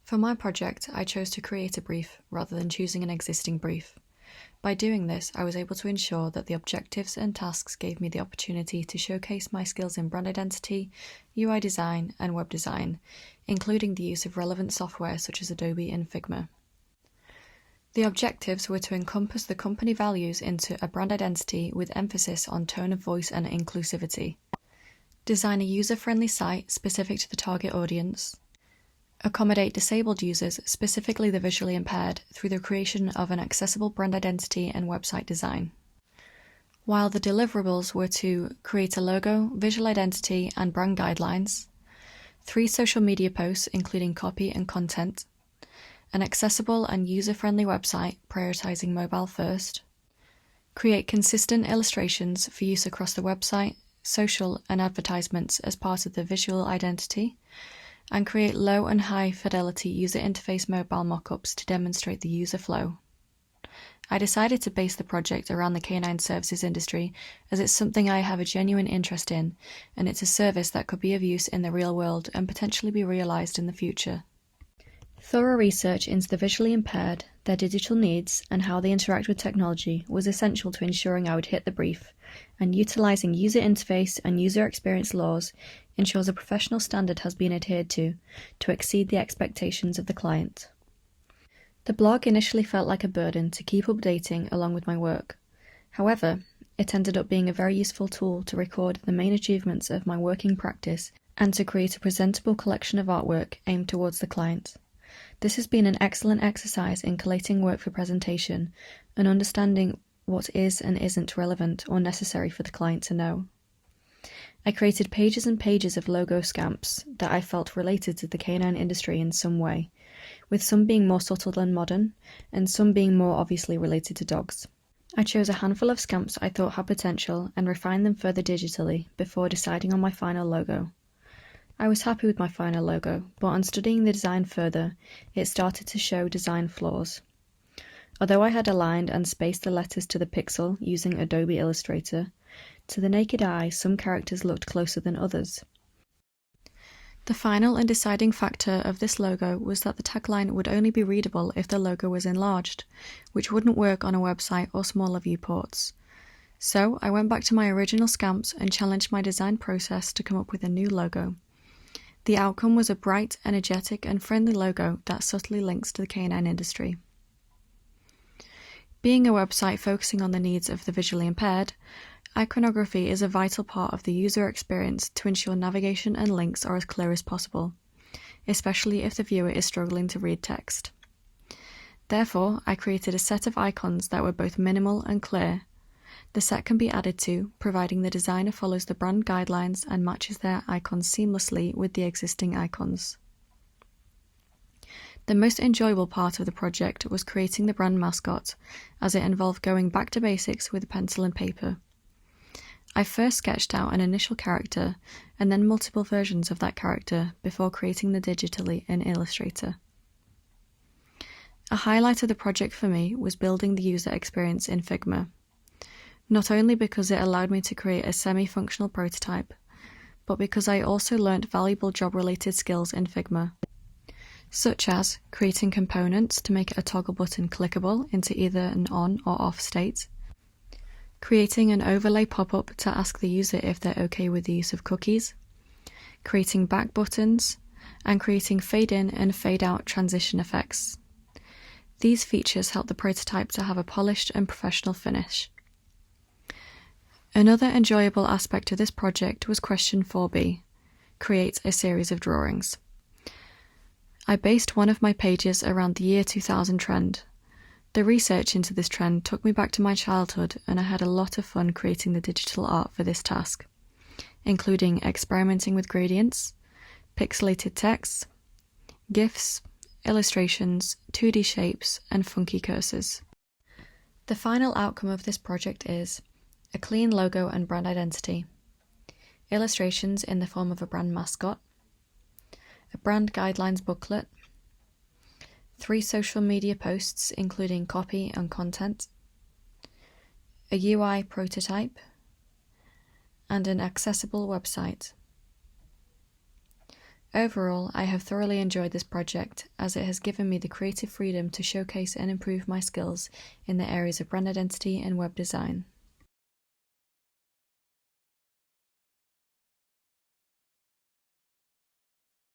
For my project, I chose to create a brief rather than choosing an existing brief. By doing this, I was able to ensure that the objectives and tasks gave me the opportunity to showcase my skills in brand identity, UI design, and web design, including the use of relevant software such as Adobe and Figma. The objectives were to encompass the company values into a brand identity with emphasis on tone of voice and inclusivity, design a user-friendly site specific to the target audience, accommodate disabled users, specifically the visually impaired, through the creation of an accessible brand identity and website design. While the deliverables were to create a logo, visual identity, and brand guidelines, 3 social media posts including copy and content, an accessible and user-friendly website prioritizing mobile first, create consistent illustrations for use across the website, social, and advertisements as part of the visual identity, and create low and high fidelity user interface mobile mockups to demonstrate the user flow. I decided to base the project around the canine services industry as it's something I have a genuine interest in, and it's a service that could be of use in the real world and potentially be realized in the future. Thorough research into the visually impaired, their digital needs, and how they interact with technology was essential to ensuring I would hit the brief, and utilizing user interface and user experience laws ensures a professional standard has been adhered to exceed the expectations of the client. The blog initially felt like a burden to keep updating along with my work. However, it ended up being a very useful tool to record the main achievements of my working practice and to create a presentable collection of artwork aimed towards the client. This has been an excellent exercise in collating work for presentation and understanding what is and isn't relevant or necessary for the client to know. I created pages and pages of logo scamps that I felt related to the canine industry in some way, with some being more subtle than modern, and some being more obviously related to dogs. I chose a handful of scamps I thought had potential and refined them further digitally before deciding on my final logo. I was happy with my final logo, but on studying the design further, it started to show design flaws. Although I had aligned and spaced the letters to the pixel using Adobe Illustrator, to the naked eye some characters looked closer than others. The final and deciding factor of this logo was that the tagline would only be readable if the logo was enlarged, which wouldn't work on a website or smaller viewports. So I went back to my original scamps and challenged my design process to come up with a new logo. The outcome was a bright, energetic, and friendly logo that subtly links to the canine industry. Being a website focusing on the needs of the visually impaired, iconography is a vital part of the user experience to ensure navigation and links are as clear as possible, especially if the viewer is struggling to read text. Therefore, I created a set of icons that were both minimal and clear. The set can be added to, providing the designer follows the brand guidelines and matches their icons seamlessly with the existing icons. The most enjoyable part of the project was creating the brand mascot, as it involved going back to basics with pencil and paper. I first sketched out an initial character, and then multiple versions of that character before creating them digitally in Illustrator. A highlight of the project for me was building the user experience in Figma. Not only because it allowed me to create a semi-functional prototype, but because I also learnt valuable job-related skills in Figma, such as creating components to make a toggle button clickable into either an on or off state, creating an overlay pop-up to ask the user if they're okay with the use of cookies, creating back buttons, and creating fade-in and fade-out transition effects. These features help the prototype to have a polished and professional finish. Another enjoyable aspect of this project was question 4B, create a series of drawings. I based one of my pages around the year 2000 trend. The research into this trend took me back to my childhood, and I had a lot of fun creating the digital art for this task, including experimenting with gradients, pixelated text, GIFs, illustrations, 2D shapes, and funky cursors. The final outcome of this project is a clean logo and brand identity, illustrations in the form of a brand mascot, a brand guidelines booklet, 3 social media posts including copy and content, a UI prototype, and an accessible website. Overall, I have thoroughly enjoyed this project as it has given me the creative freedom to showcase and improve my skills in the areas of brand identity and web design.